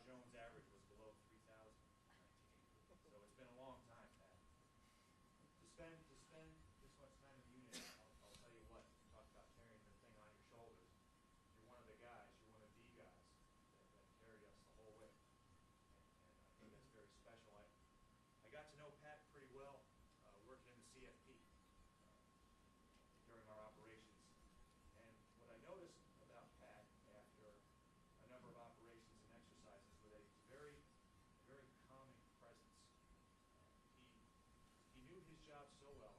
Jones average was below 3,000 in 1980. So it's been a long time, Pat. To spend this much time in the unit, I'll tell you what, you talk about carrying the thing on your shoulders. You're one of the guys, you're one of the guys that carried us the whole way. And I think that's very special. I got to know Pat pretty well working in the CFP during our operations. And what I noticed about Pat after a number of operations and exercises was that he's very calming presence. He knew his job so well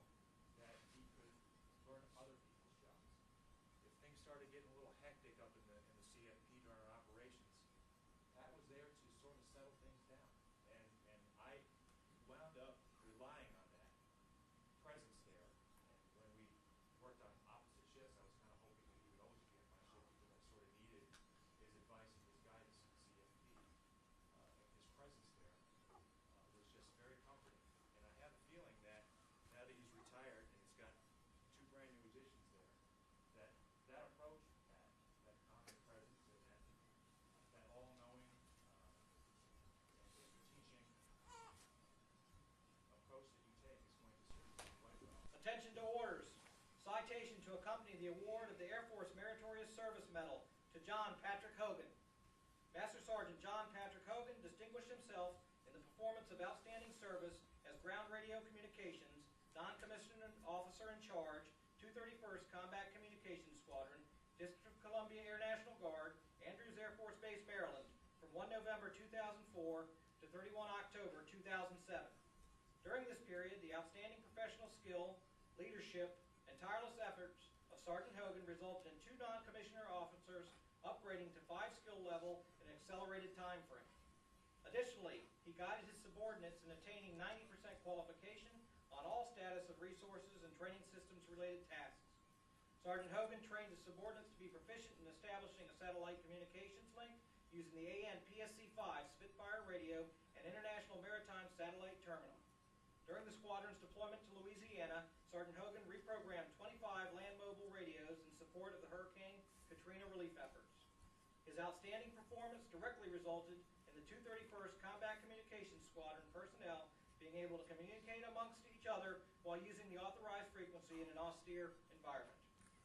that he could learn other people's jobs. If things started getting a little hectic up in the CFP during our operations, Pat was there to sort of settle things down. And I wound up relying on that presence there. And when we worked on opposite shifts, I was kind of hoping that he would always be at my shift because I sort of needed his advice and his guidance in the CFP. And his presence there was just very comforting. And I have a feeling that now that he's retired and he's got 2 brand new additions there, that approach, that calming presence and that all-knowing and teaching approach that you take is going to serve you quite well. Attention to orders. Citation to accompany the award of the Air Force Meritorious Service Medal to John Patrick Hogan. Master Sergeant John Patrick Hogan distinguished himself in the performance of outstanding service as Ground Radio Communications Non-Commissioned Officer in Charge, 231st Combat Communications Squadron, District of Columbia Air National Guard, Andrews Air Force Base, Maryland, from 1 November 2004 to 31 October 2007. During this period, the outstanding professional skill, leadership, and tireless efforts of Sergeant Hogan resulted in 2 non-commissioner officers upgrading to 5 skill level in an accelerated time frame. Additionally, he guided his subordinates in attaining 90% qualification on all status of resources and training systems related tasks. Sergeant Hogan trained his subordinates to be proficient in establishing a satellite communications link using the AN/PSC-5 Spitfire radio and International Maritime Satellite Terminal. During the squadron's deployment to Louisiana, Sergeant Hogan reprogrammed 25 land mobile radios in support of the Hurricane Katrina relief efforts. His outstanding performance directly resulted in the 231st Combat Communications Squadron personnel being able to communicate amongst each other while using the authorized frequency in an austere environment.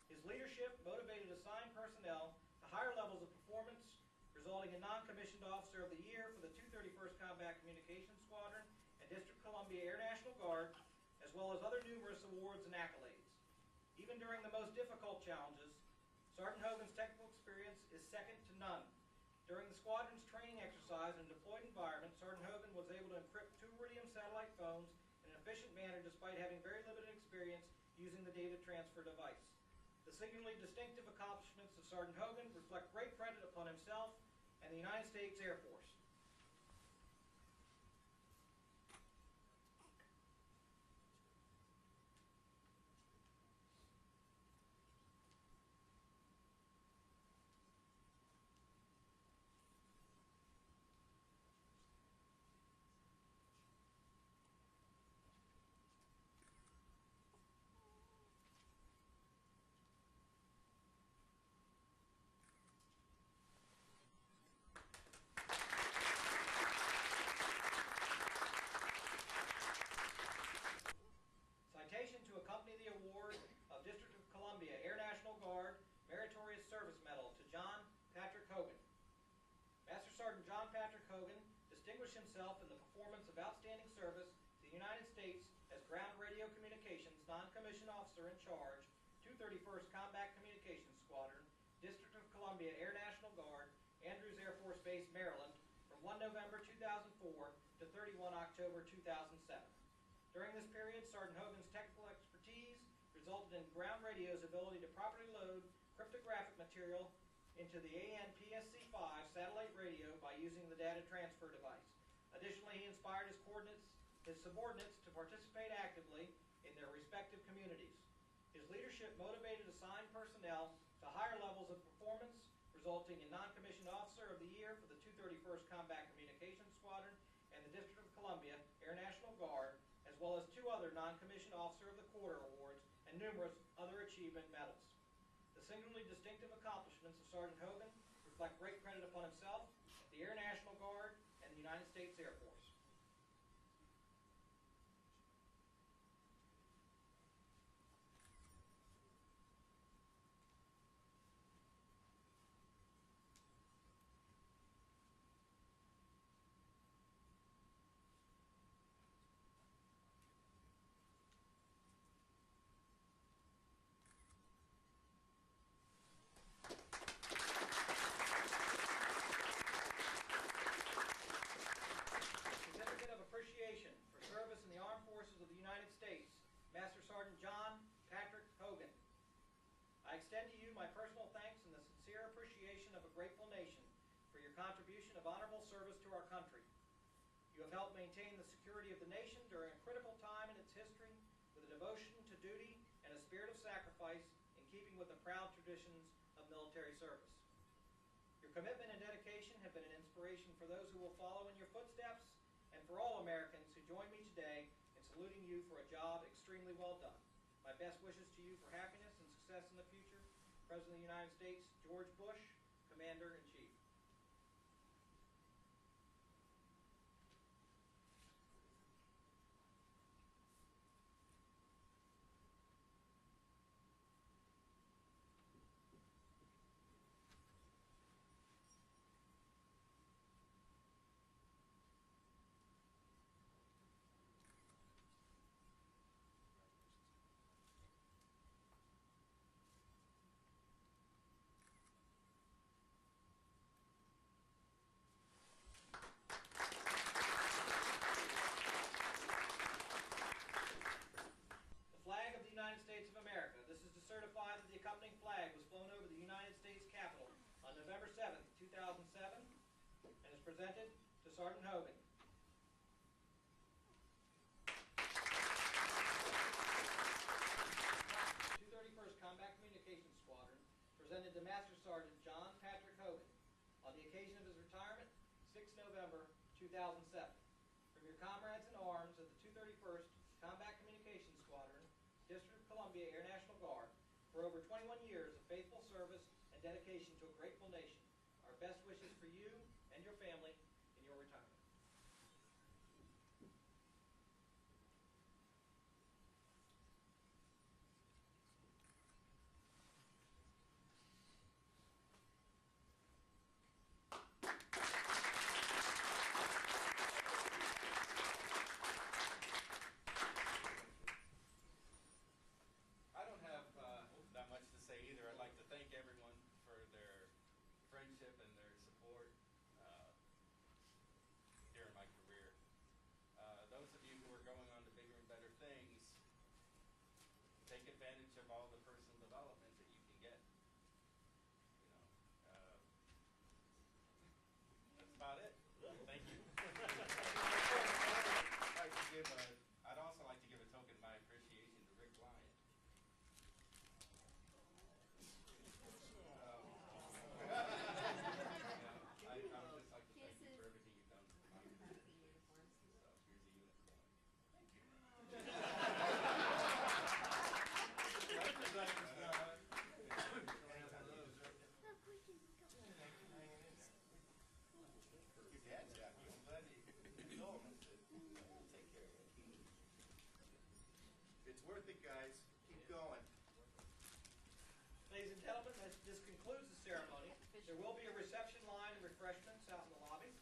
His leadership motivated assigned personnel to higher levels of performance, resulting in Non-Commissioned Officer of the Year for the 231st Combat Communications Squadron and District of Columbia Air National Guard, as well as other numerous awards and accolades. Even during the most difficult challenges, Sergeant Hogan's technical experience is second to none. During the squadron's training exercise in a deployed environment, Sergeant Hogan was able to encrypt 2 Iridium satellite phones in an efficient manner despite having very limited experience using the data transfer device. The singularly distinctive accomplishments of Sergeant Hogan reflect great credit upon himself and the United States Air Force. Citation to accompany the award of District of Columbia Air National Guard Meritorious Service Medal to John Patrick Hogan. Master Sergeant John Patrick Hogan distinguished himself in the performance of outstanding service to the United States as Ground Radio Communications Non-Commissioned Officer in Charge, 231st Combat Communications Squadron, District of Columbia Air National Guard, Andrews Air Force Base, Maryland, from 1 November 2004 to 31 October 2007. During this period, Sergeant Hogan's technical expertise resulted in ground radio's ability to properly load cryptographic material into the AN/PSC-5 satellite radio by using the data transfer device. Additionally, he inspired his subordinates to participate actively in their respective communities. His leadership motivated assigned personnel to higher levels of performance, resulting in Non-Commissioned Officer of the Year for the 231st Combat Communications Squadron and the District of Columbia Air National Guard, as well as 2 other Non-Commissioned Officer of the Quarter awards and numerous other achievement medals. The singularly distinctive accomplishments of Sergeant Hogan reflect great credit upon himself the Air National Guard, and the United States Air Force. Appreciation for service in the Armed Forces of the United States, Master Sergeant John Patrick Hogan. I extend to you my personal thanks and the sincere appreciation of a grateful nation for your contribution of honorable service to our country. You have helped maintain the security of the nation during a critical time in its history with a devotion to duty and a spirit of sacrifice in keeping with the proud traditions of military service. Your commitment and dedication have been an inspiration for those who will follow in your footsteps and for all Americans who join me today in saluting you for a job extremely well done. My best wishes to you for happiness and success in the future. President of the United States, George Bush, Commander-in-Chief. Certify that the accompanying flag was flown over the United States Capitol on November 7th, 2007, and is presented to Sergeant Hogan. The 231st Combat Communications Squadron presented to Master Sergeant John Patrick Hogan on the occasion of his retirement, 6 November 2007. From your comrades in arms of the 231st Combat Communications Squadron, District of Columbia Air National Guard, for over 21 years of faithful service and dedication to a grateful nation. Our best wishes for you and your family in your retirement. Friendship and their support during my career. Those of you who are going on to bigger and better things, take advantage of all the personal development that you can get. That's about it. Thank you. I'd also like to give a token of my appreciation to Rick Lyon. It's worth it, guys. Keep going. Ladies and gentlemen, this concludes the ceremony. There will be a reception line and refreshments out in the lobby.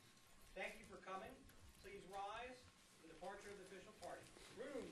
Thank you for coming. Please rise for the departure of the official party. Room